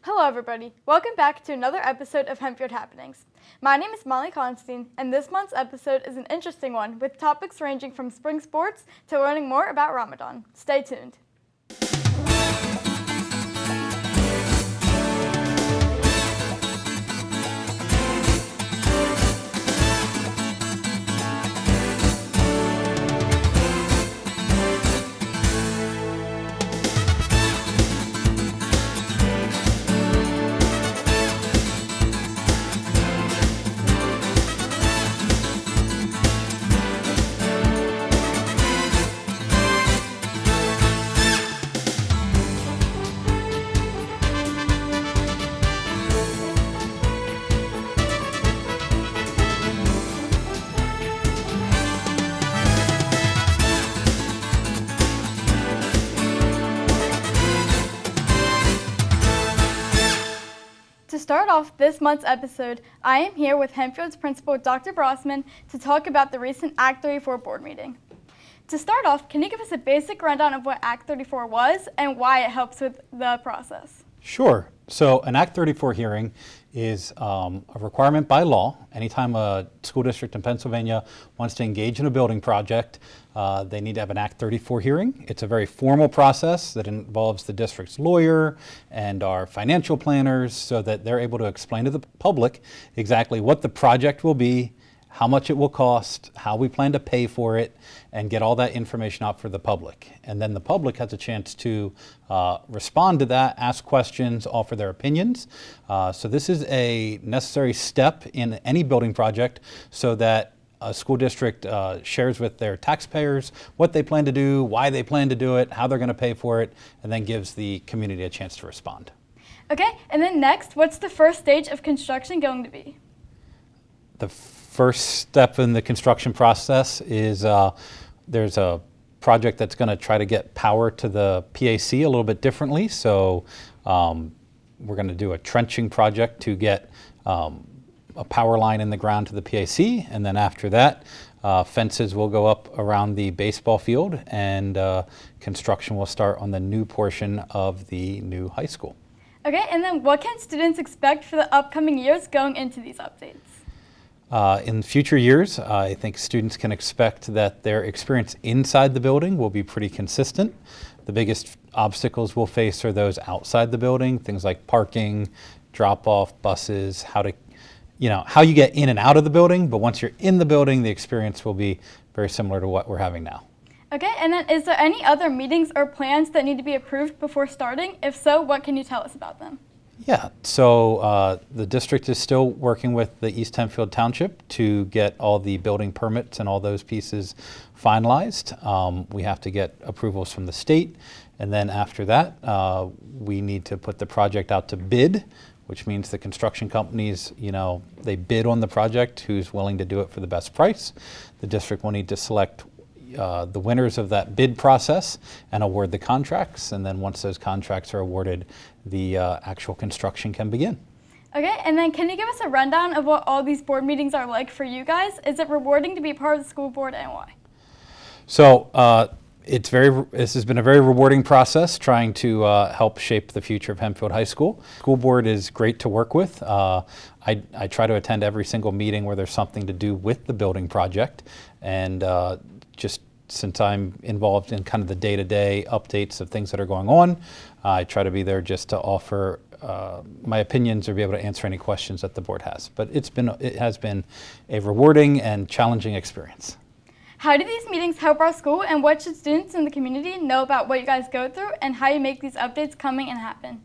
Hello everybody, welcome back to another episode of Hempfield Happenings. My name is Molly Constein, and this month's episode is an interesting one with topics ranging from spring sports to learning more about Ramadan. Stay tuned. To start off this month's episode, I am here with Hempfield's principal, Dr. Brossman, to talk about the recent Act 34 board meeting. To start off, can you give us a basic rundown of what Act 34 was and why it helps with the process? Sure. So an Act 34 hearing is a requirement by law. Anytime a school district in Pennsylvania wants to engage in a building project, they need to have an Act 34 hearing. It's a very formal process that involves the district's lawyer and our financial planners so that they're able to explain to the public exactly what the project will be, how much it will cost, how we plan to pay for it, and get all that information out for the public. And then the public has a chance to respond to that, ask questions, offer their opinions. So this is a necessary step in any building project so that a school district shares with their taxpayers what they plan to do, why they plan to do it, how they're going to pay for it, and then gives the community a chance to respond. Okay, and then next, what's the first stage of construction going to be? The first step in the construction process is there's a project that's going to try to get power to the PAC a little bit differently. So we're going to do a trenching project to get a power line in the ground to the PAC, and then after that, fences will go up around the baseball field, and construction will start on the new portion of the new high school. Okay, and then what can students expect for the upcoming years going into these updates? In future years, I think students can expect that their experience inside the building will be pretty consistent. The biggest obstacles we'll face are those outside the building, things like parking, drop-off, buses, how you get in and out of the building. But once you're in the building, the experience will be very similar to what we're having now. Okay, and then is there any other meetings or plans that need to be approved before starting? If so, what can you tell us about them? Yeah, so the district is still working with the East Hempfield Township to get all the building permits and all those pieces finalized. We have to get approvals from the state, and then after that, we need to put the project out to bid, which means the construction companies, they bid on the project, who's willing to do it for the best price. The district will need to select the winners of that bid process and award the contracts, and then once those contracts are awarded, the actual construction can begin. Okay, and then can you give us a rundown of what all these board meetings are like for you guys? Is it rewarding to be part of the school board, and why? So this has been a very rewarding process trying to help shape the future of Hempfield High School. School board is great to work with. I try to attend every single meeting where there's something to do with the building project, and just since I'm involved in kind of the day-to-day updates of things that are going on, I try to be there just to offer my opinions or be able to answer any questions that the board has. But it has been a rewarding and challenging experience. How do these meetings help our school, and what should students in the community know about what you guys go through and how you make these updates coming and happen?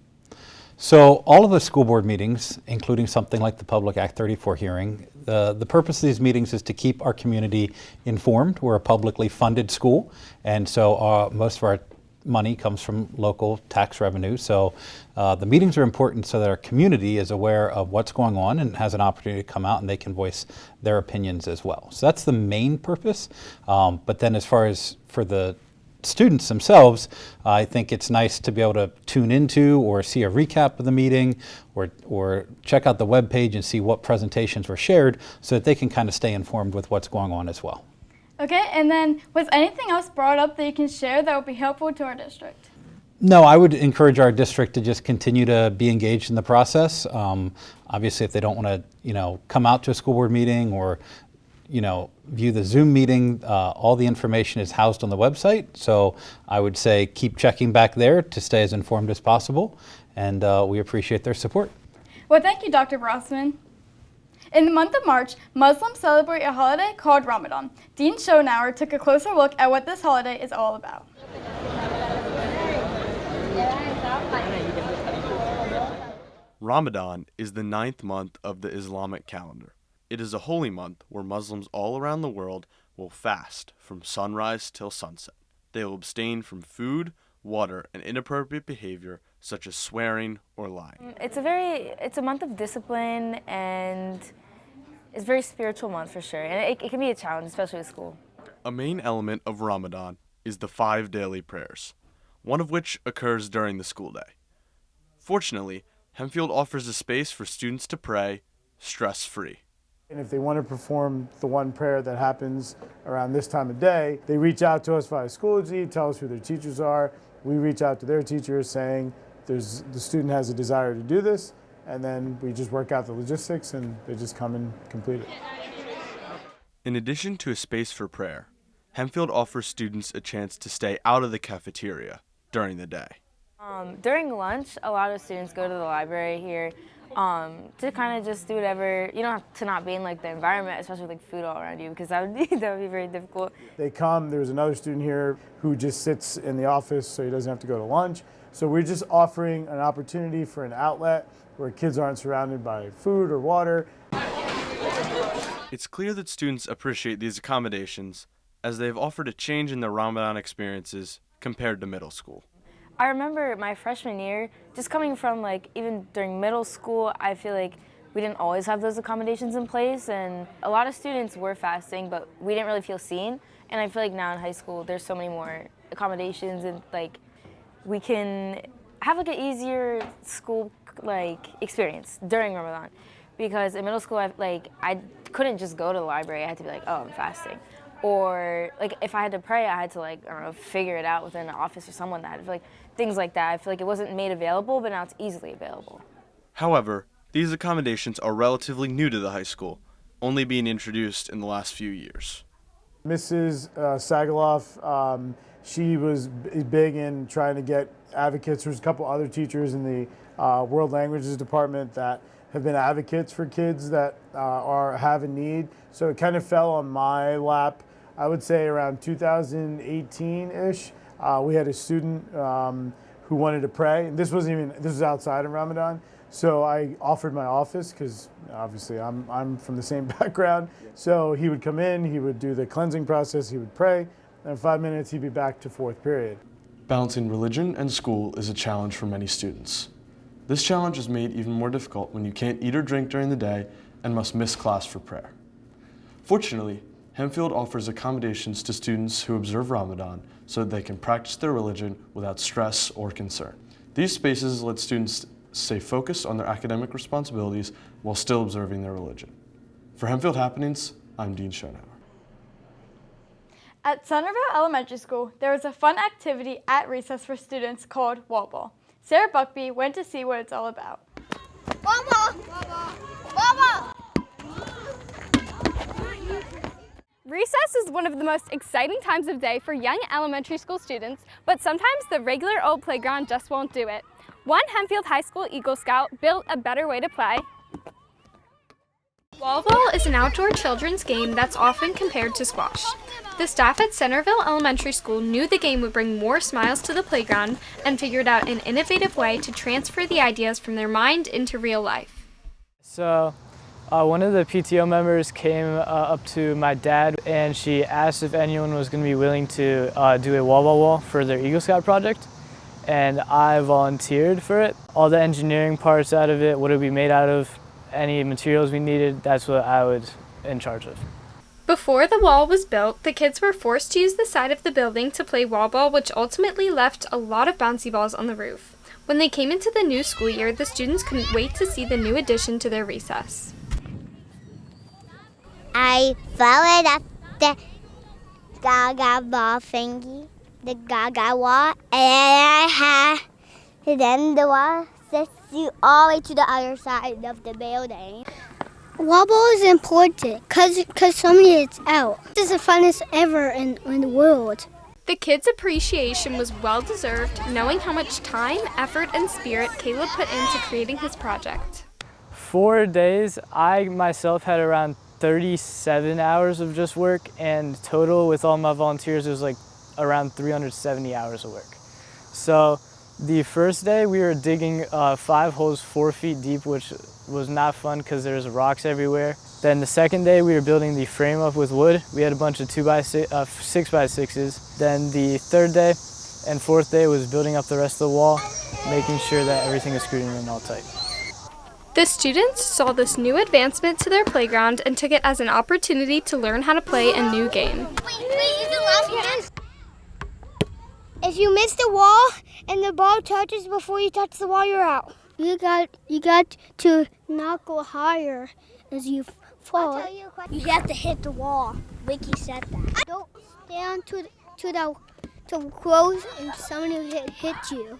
So all of the school board meetings, including something like the public Act 34 hearing, the purpose of these meetings is to keep our community informed. We're a publicly funded school, and so most of our money comes from local tax revenue. So the meetings are important so that our community is aware of what's going on and has an opportunity to come out and they can voice their opinions as well. So that's the main purpose. But then as far as for the students themselves, I think it's nice to be able to tune into or see a recap of the meeting or check out the webpage and see what presentations were shared so that they can kind of stay informed with what's going on as well. Okay, and then was anything else brought up that you can share that would be helpful to our district? No, I would encourage our district to just continue to be engaged in the process. Obviously, if they don't want to, come out to a school board meeting or, view the Zoom meeting, all the information is housed on the website. So I would say keep checking back there to stay as informed as possible, and we appreciate their support. Well, thank you, Dr. Brossman. In the month of March, Muslims celebrate a holiday called Ramadan. Dean Schonauer took a closer look at what this holiday is all about. Ramadan is the 9th month of the Islamic calendar. It is a holy month where Muslims all around the world will fast from sunrise till sunset. They will abstain from food, water, and inappropriate behavior such as swearing or lying. It's a month of discipline, and it's a very spiritual month for sure. And it can be a challenge, especially with school. A main element of Ramadan is the 5 daily prayers, one of which occurs during the school day. Fortunately, Hempfield offers a space for students to pray stress-free. And if they want to perform the one prayer that happens around this time of day, they reach out to us via Schoology, tell us who their teachers are. We reach out to their teachers saying the student has a desire to do this, and then we just work out the logistics and they just come and complete it. In addition to a space for prayer, Hempfield offers students a chance to stay out of the cafeteria during the day. During lunch, a lot of students go to the library here to kind of just do whatever. You don't have to not be in the environment, especially with food all around you, because that would be very difficult. They come, there's another student here who just sits in the office so he doesn't have to go to lunch. So we're just offering an opportunity for an outlet where kids aren't surrounded by food or water. It's clear that students appreciate these accommodations as they've offered a change in their Ramadan experiences compared to middle school. I remember my freshman year, just coming from even during middle school, I feel like we didn't always have those accommodations in place, and a lot of students were fasting, but we didn't really feel seen. And I feel like now in high school, there's so many more accommodations, and we can have an easier school experience during Ramadan. Because in middle school, I couldn't just go to the library. I had to be oh, I'm fasting. Or if I had to pray, I had to figure it out within an office or someone that had things like that. I feel like it wasn't made available, but now it's easily available. However, these accommodations are relatively new to the high school, only being introduced in the last few years. Mrs. Sagaloff, she was big in trying to get advocates. There's a couple other teachers in the World Languages department that have been advocates for kids that have a need. So it kind of fell on my lap. I would say around 2018-ish, we had a student who wanted to pray. And this was outside of Ramadan. So I offered my office because obviously I'm from the same background. So he would come in, he would do the cleansing process, he would pray, and in 5 minutes he'd be back to 4th period. Balancing religion and school is a challenge for many students. This challenge is made even more difficult when you can't eat or drink during the day and must miss class for prayer. Fortunately, Hempfield offers accommodations to students who observe Ramadan so that they can practice their religion without stress or concern. These spaces let students stay focused on their academic responsibilities while still observing their religion. For Hempfield Happenings, I'm Dean Schonauer. At Centerville Elementary School, there was a fun activity at recess for students called WallBall. Sarah Buckby went to see what it's all about. Recess is one of the most exciting times of day for young elementary school students, but sometimes the regular old playground just won't do it. One Hempfield High School Eagle Scout built a better way to play. WallBall is an outdoor children's game that's often compared to squash. The staff at Centerville Elementary School knew the game would bring more smiles to the playground and figured out an innovative way to transfer the ideas from their mind into real life. So one of the PTO members came up to my dad and she asked if anyone was going to be willing to do a WallBall wall for their Eagle Scout project. And I volunteered for it. All the engineering parts out of it, what it would be made out of, any materials we needed, that's what I was in charge of. Before the wall was built, the kids were forced to use the side of the building to play WallBall, which ultimately left a lot of bouncy balls on the roof. When they came into the new school year, the students couldn't wait to see the new addition to their recess. I throw it at the gaga ball thingy, the Gaga wall, and then the wall sets you all the way to the other side of the building. WallBall is important because somebody is out. This is the funnest ever in the world. The kids' appreciation was well-deserved, knowing how much time, effort, and spirit Caleb put into creating his project. 4 days, I myself had around 37 hours of just work, and total with all my volunteers, it was like around 370 hours of work. So the first day we were digging 5 holes 4 feet deep, which was not fun because there's rocks everywhere. Then the second day we were building the frame up with wood. We had a bunch of 6x6s. Then the third day and fourth day was building up the rest of the wall, making sure that everything is screwed in and all tight. The students saw this new advancement to their playground and took it as an opportunity to learn how to play a new game. If you miss the wall and the ball touches before you touch the wall, you're out. You got to not go higher as you fall. You have to hit the wall. Vicky said that. Don't stand too close and somebody will hit you.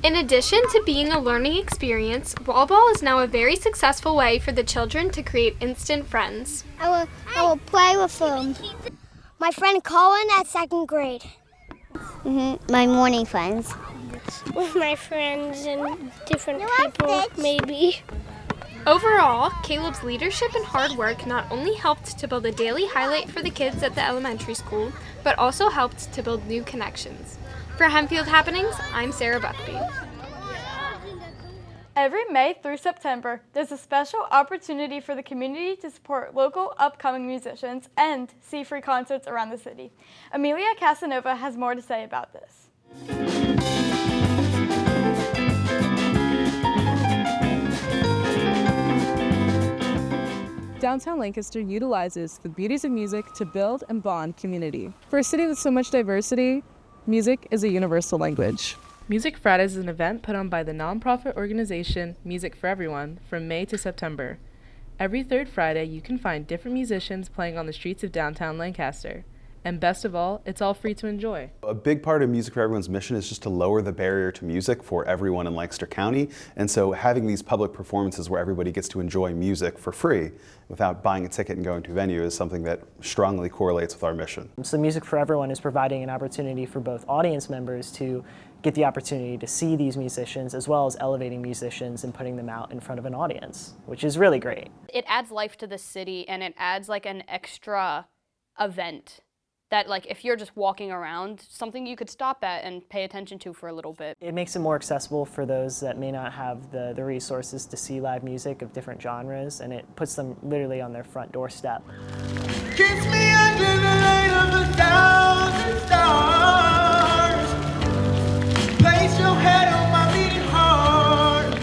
In addition to being a learning experience, WallBall is now a very successful way for the children to create instant friends. I will play with my friend Colin at 2nd grade. My morning friends. With my friends and different people, maybe. Overall, Caleb's leadership and hard work not only helped to build a daily highlight for the kids at the elementary school, but also helped to build new connections. For Hempfield Happenings, I'm Sarah Buckby. Every May through September, there's a special opportunity for the community to support local upcoming musicians and see free concerts around the city. Amelia Casanova has more to say about this. Downtown Lancaster utilizes the beauties of music to build and bond community. For a city with so much diversity, music is a universal language. Music Fridays is an event put on by the nonprofit organization Music for Everyone from May to September. Every third Friday, you can find different musicians playing on the streets of downtown Lancaster. And best of all, it's all free to enjoy. A big part of Music for Everyone's mission is just to lower the barrier to music for everyone in Lancaster County. And so having these public performances where everybody gets to enjoy music for free without buying a ticket and going to a venue is something that strongly correlates with our mission. So Music for Everyone is providing an opportunity for both audience members to get the opportunity to see these musicians, as well as elevating musicians and putting them out in front of an audience, which is really great. It adds life to the city, and it adds like an extra event that, like, if you're just walking around, something you could stop at and pay attention to for a little bit. It makes it more accessible for those that may not have the resources to see live music of different genres, and it puts them literally on their front doorstep. Kiss me under the light of 1,000 stars. Place your head on my beating heart.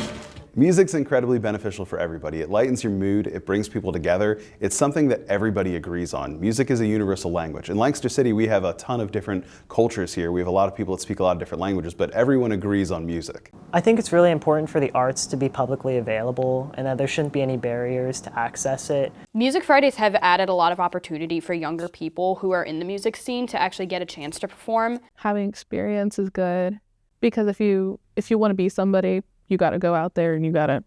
Music's incredibly beneficial for everybody. It lightens your mood, it brings people together. It's something that everybody agrees on. Music is a universal language. In Lancaster City, we have a ton of different cultures here. We have a lot of people that speak a lot of different languages, but everyone agrees on music. I think it's really important for the arts to be publicly available and that there shouldn't be any barriers to access it. Music Fridays have added a lot of opportunity for younger people who are in the music scene to actually get a chance to perform. Having experience is good because if you want to be somebody, you got to go out there and you got to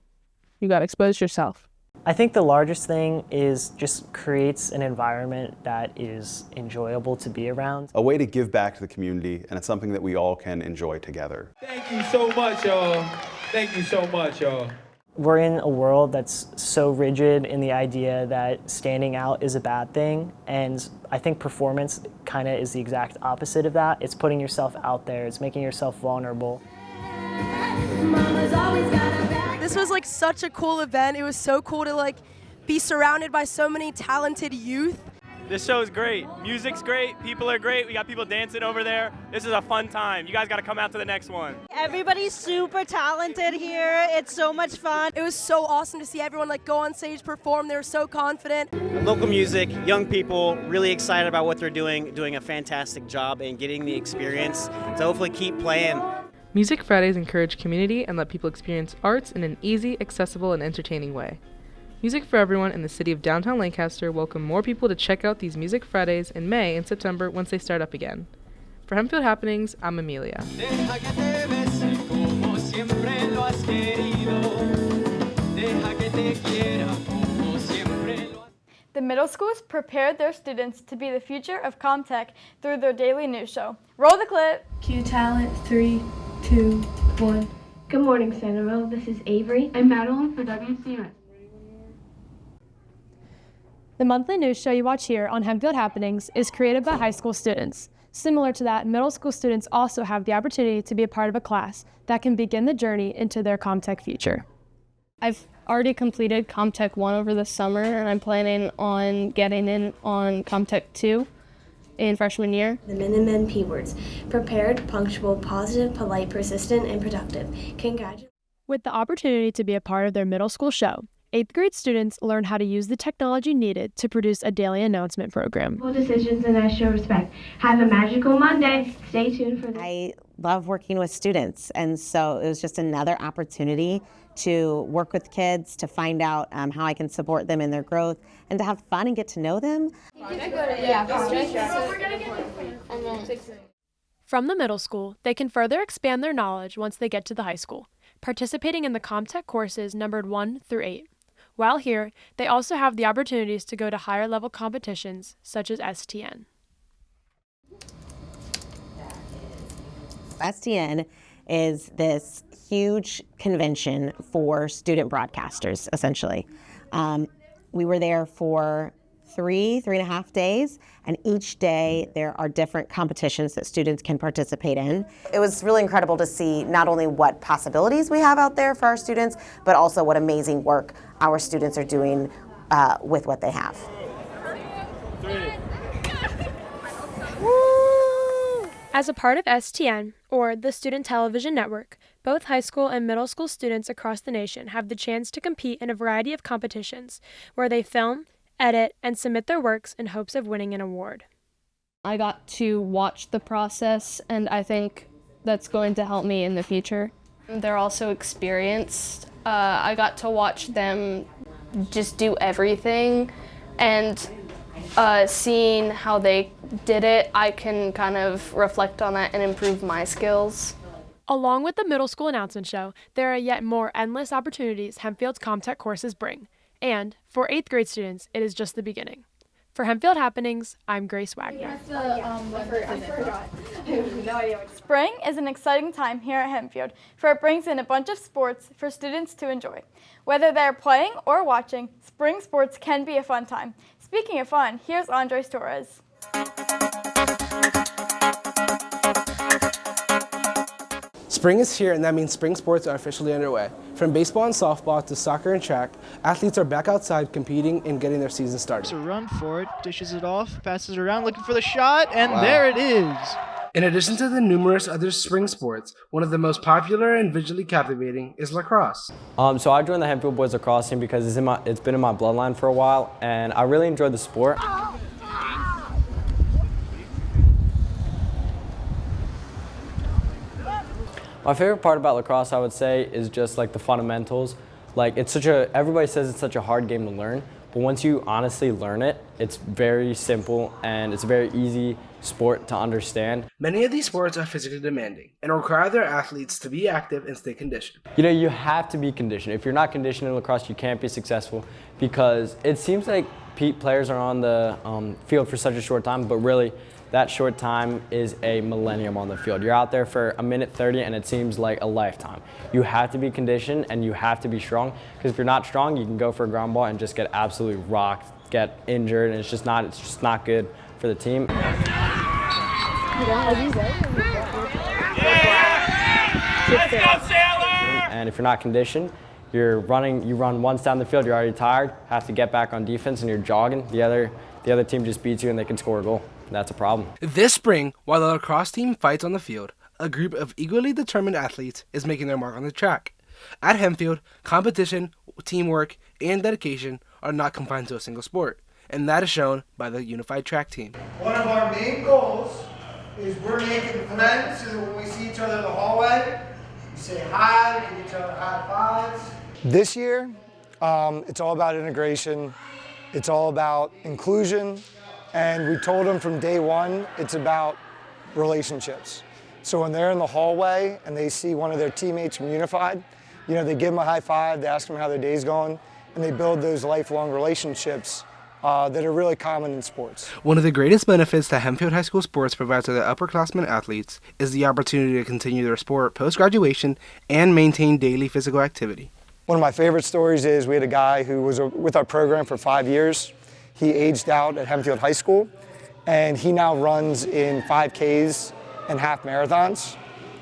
expose yourself. I think the largest thing is just creates an environment that is enjoyable to be around. A way to give back to the community, and it's something that we all can enjoy together. Thank you so much, y'all. Thank you so much, y'all. We're in a world that's so rigid in the idea that standing out is a bad thing, and I think performance kind of is the exact opposite of that. It's putting yourself out there, it's making yourself vulnerable. This was like such a cool event. It was so cool to like be surrounded by so many talented youth. This show is great. Music's great. People are great. We got people dancing over there. This is a fun time. You guys got to come out to the next one. Everybody's super talented here. It's so much fun. It was so awesome to see everyone like go on stage, perform. They were so confident. Local music, young people, really excited about what they're doing a fantastic job and getting the experience to hopefully keep playing. Music Fridays encourage community and let people experience arts in an easy, accessible, and entertaining way. Music for Everyone in the city of downtown Lancaster welcome more people to check out these Music Fridays in May and September once they start up again. For Hempfield Happenings, I'm Amelia. The middle schools prepared their students to be the future of CommTech through their daily news show. Roll the clip. Cue talent, 3, 2, 1. Good morning, Centerville. This is Avery. I'm Madeline for WCMS. The monthly news show you watch here on Hempfield Happenings is created by high school students. Similar to that, middle school students also have the opportunity to be a part of a class that can begin the journey into their CommTech future. I've already completed CommTech 1 over the summer, and I'm planning on getting in on CommTech 2 in freshman year. The Min and Men P words: prepared, punctual, positive, polite, persistent, and productive. Congratulations. With the opportunity to be a part of their middle school show, 8th grade students learn how to use the technology needed to produce a daily announcement program. Decisions, and I show respect. Have a magical Monday. Stay tuned for I love working with students, and so it was just another opportunity to work with kids, to find out how I can support them in their growth, and to have fun and get to know them. From the middle school, they can further expand their knowledge once they get to the high school, participating in the CommTech courses numbered 1 through 8. While here, they also have the opportunities to go to higher level competitions such as STN. STN is this huge convention for student broadcasters, essentially. We were there for 3.5 days, and each day there are different competitions that students can participate in. It was really incredible to see not only what possibilities we have out there for our students, but also what amazing work our students are doing with what they have. As a part of STN, or the Student Television Network, both high school and middle school students across the nation have the chance to compete in a variety of competitions where they film, edit, and submit their works in hopes of winning an award. I got to watch the process, and I think that's going to help me in the future. They're also experienced. I got to watch them just do everything, and seeing how they did it, I can kind of reflect on that and improve my skills. Along with the middle school announcement show, there are yet more endless opportunities Hempfield's CommTech courses bring. And for 8th grade students, it is just the beginning. For Hempfield Happenings, I'm Grace Wagner. Spring is an exciting time here at Hempfield, for it brings in a bunch of sports for students to enjoy. Whether they're playing or watching, spring sports can be a fun time. Speaking of fun, here's Andres Torres. Spring is here, and that means spring sports are officially underway. From baseball and softball to soccer and track, athletes are back outside competing and getting their season started. So run for it, dishes it off, passes it around, looking for the shot, and there it is. In addition to the numerous other spring sports, one of the most popular and visually captivating is lacrosse. So I joined the Hempfield Boys lacrosse team because it's been in my bloodline for a while, and I really enjoyed the sport. My favorite part about lacrosse, I would say, is just like the fundamentals. Like everybody says it's such a hard game to learn, but once you honestly learn it, it's very simple and it's a very easy sport to understand. Many of these sports are physically demanding and require their athletes to be active and stay conditioned. You know, you have to be conditioned. If you're not conditioned in lacrosse, you can't be successful because it seems like players are on the field for such a short time, but really, that short time is a millennium on the field. You're out there for 1:30 and it seems like a lifetime. You have to be conditioned and you have to be strong because if you're not strong, you can go for a ground ball and just get absolutely rocked, get injured, and it's just not good for the team. And if you're not conditioned, you run once down the field, you're already tired, have to get back on defense and you're jogging. The other team just beats you and they can score a goal. That's a problem. This spring, while the lacrosse team fights on the field, a group of equally determined athletes is making their mark on the track. At Hempfield, competition, teamwork, and dedication are not confined to a single sport, and that is shown by the unified track team. One of our main goals is we're making friends so that when we see each other in the hallway, we say hi, we give each other high fives. This year, It's all about integration. It's all about inclusion. And we told them from day one, it's about relationships. So when they're in the hallway and they see one of their teammates from Unified, they give them a high five, they ask them how their day's going, and they build those lifelong relationships that are really common in sports. One of the greatest benefits that Hempfield High School sports provides to their upperclassmen athletes is the opportunity to continue their sport post-graduation and maintain daily physical activity. One of my favorite stories is we had a guy who was with our program for 5 years. He aged out at Hempfield High School, and he now runs in 5Ks and half marathons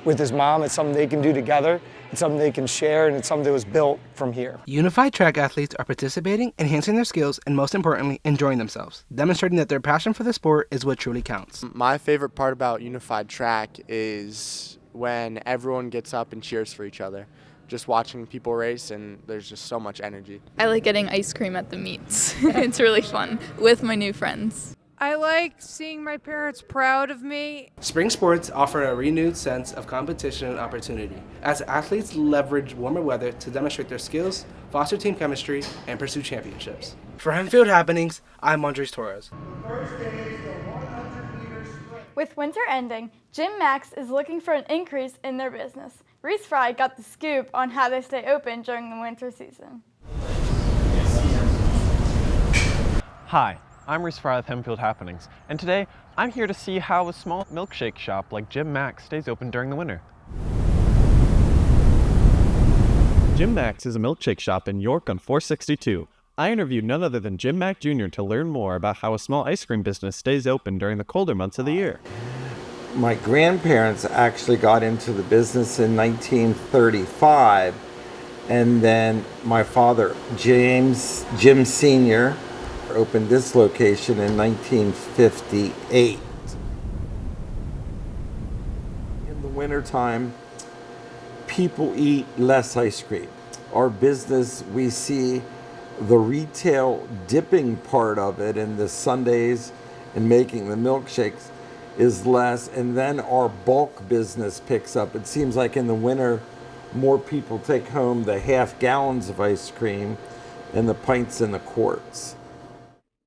with his mom. It's something they can do together. It's something they can share, and it's something that was built from here. Unified track athletes are participating, enhancing their skills, and most importantly, enjoying themselves, demonstrating that their passion for the sport is what truly counts. My favorite part about Unified track is when everyone gets up and cheers for each other. Just watching people race, and there's just so much energy. I like getting ice cream at the meets. It's really fun with my new friends. I like seeing my parents proud of me. Spring sports offer a renewed sense of competition and opportunity as athletes leverage warmer weather to demonstrate their skills, foster team chemistry, and pursue championships. For Hempfield Happenings, I'm Andres Torres. With winter ending, Jim Macks is looking for an increase in their business. Reese Fry got the scoop on how they stay open during the winter season. Hi, I'm Reese Fry with Hempfield Happenings, and today I'm here to see how a small milkshake shop like Jim Macks stays open during the winter. Jim Macks is a milkshake shop in York on 462. I interviewed none other than Jim Mack Jr. to learn more about how a small ice cream business stays open during the colder months of the year. My grandparents actually got into the business in 1935, and then my father, Jim Sr., opened this location in 1958. In the wintertime, people eat less ice cream. Our business, we see the retail dipping part of it and the sundaes and making the milkshakes is less, and then our bulk business picks up. It seems like in the winter, more people take home the half gallons of ice cream and the pints and the quarts.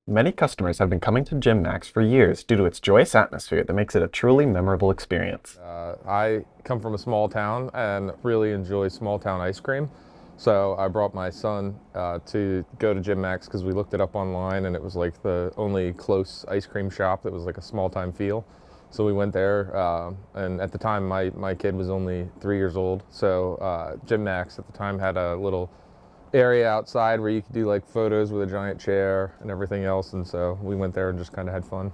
Many customers have been coming to Jim Macks for years due to its joyous atmosphere that makes it a truly memorable experience. I come from a small town and really enjoy small town ice cream. So I brought my son to go to Jim Macks because we looked it up online, and it was like the only close ice cream shop that was like a small time feel. So we went there, and at the time my kid was only 3 years old. So Jim Macks at the time had a little area outside where you could do like photos with a giant chair and everything else, and so we went there and just kind of had fun.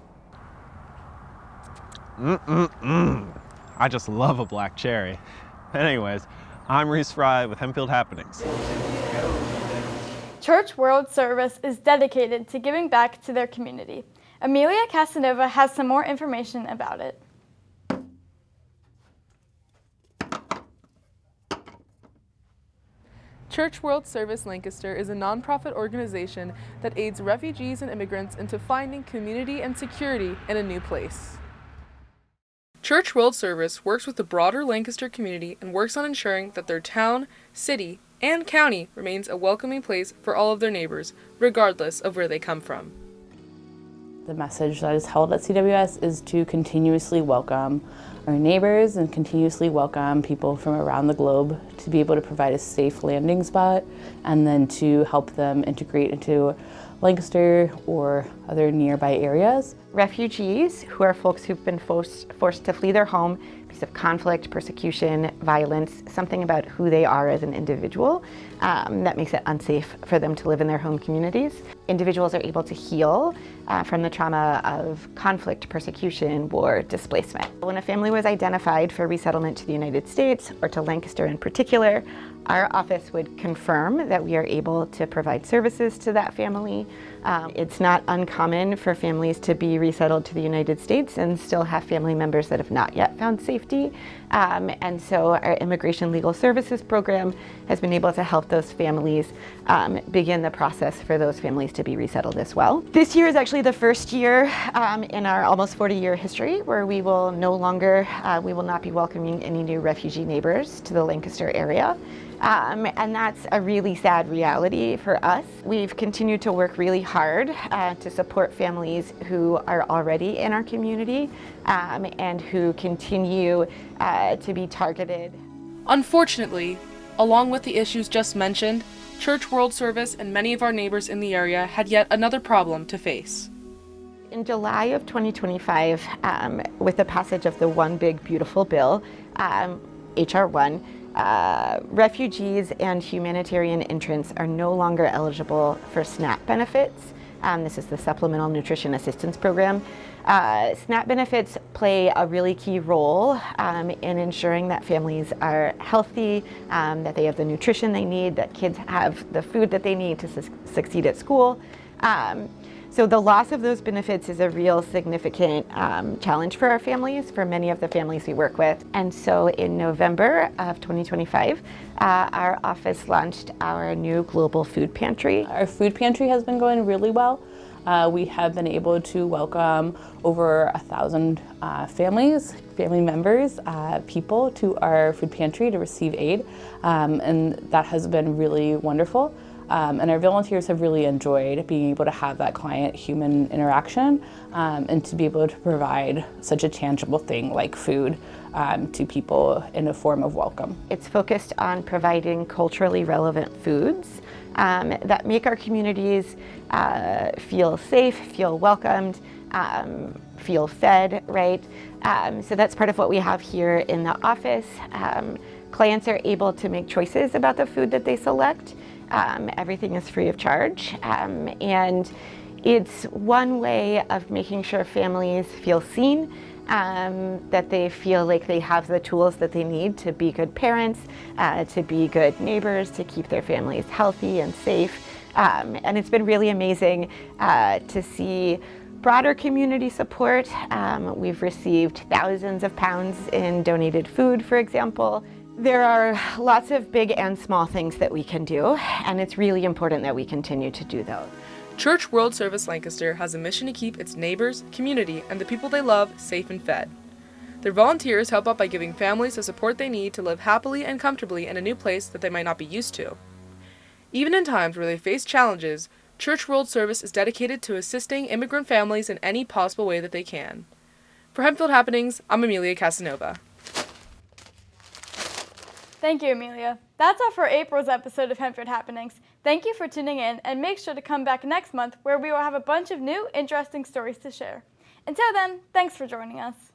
I just love a black cherry. Anyways, I'm Reese Fry with Hempfield Happenings. Church World Service is dedicated to giving back to their community. Amelia Casanova has some more information about it. Church World Service Lancaster is a nonprofit organization that aids refugees and immigrants into finding community and security in a new place. Church World Service works with the broader Lancaster community and works on ensuring that their town, city, and county remains a welcoming place for all of their neighbors, regardless of where they come from. The message that is held at CWS is to continuously welcome our neighbors and continuously welcome people from around the globe to be able to provide a safe landing spot and then to help them integrate into Lancaster or other nearby areas. Refugees, who are folks who've been forced to flee their home because of conflict, persecution, violence, something about who they are as an individual that makes it unsafe for them to live in their home communities. Individuals are able to heal from the trauma of conflict, persecution, war, displacement. When a family was identified for resettlement to the United States, or to Lancaster in particular, our office would confirm that we are able to provide services to that family, It's not uncommon for families to be resettled to the United States and still have family members that have not yet found safety. And so our Immigration Legal Services program has been able to help those families begin the process for those families to be resettled as well. This year is actually the first year in our almost 40-year history where we will not be welcoming any new refugee neighbors to the Lancaster area. And that's a really sad reality for us. We've continued to work really hard to support families who are already in our community and who continue to be targeted. Unfortunately, along with the issues just mentioned, Church World Service and many of our neighbors in the area had yet another problem to face. In July of 2025, with the passage of the One Big Beautiful Bill, H.R. 1, refugees and humanitarian entrants are no longer eligible for SNAP benefits. This is the Supplemental Nutrition Assistance Program. SNAP benefits play a really key role in ensuring that families are healthy, that they have the nutrition they need, that kids have the food that they need to succeed at school. So the loss of those benefits is a real significant challenge for our families, for many of the families we work with. And so in November of 2025, our office launched our new global food pantry. Our food pantry has been going really well. We have been able to welcome over 1,000 family members, people to our food pantry to receive aid, and that has been really wonderful. And our volunteers have really enjoyed being able to have that client-human interaction and to be able to provide such a tangible thing like food to people in a form of welcome. It's focused on providing culturally relevant foods that make our communities feel safe, feel welcomed, feel fed, right? So that's part of what we have here in the office. Clients are able to make choices about the food that they select. Everything is free of charge, and it's one way of making sure families feel seen, that they feel like they have the tools that they need to be good parents, to be good neighbors, to keep their families healthy and safe. And it's been really amazing to see broader community support. We've received thousands of pounds in donated food, for example. There are lots of big and small things that we can do, and it's really important that we continue to do those. Church World Service Lancaster has a mission to keep its neighbors, community, and the people they love safe and fed. Their volunteers help out by giving families the support they need to live happily and comfortably in a new place that they might not be used to. Even in times where they face challenges, Church World Service is dedicated to assisting immigrant families in any possible way that they can. For Hempfield Happenings, I'm Amelia Casanova. Thank you, Amelia. That's all for April's episode of Hempfield Happenings. Thank you for tuning in, and make sure to come back next month where we will have a bunch of new, interesting stories to share. Until then, thanks for joining us.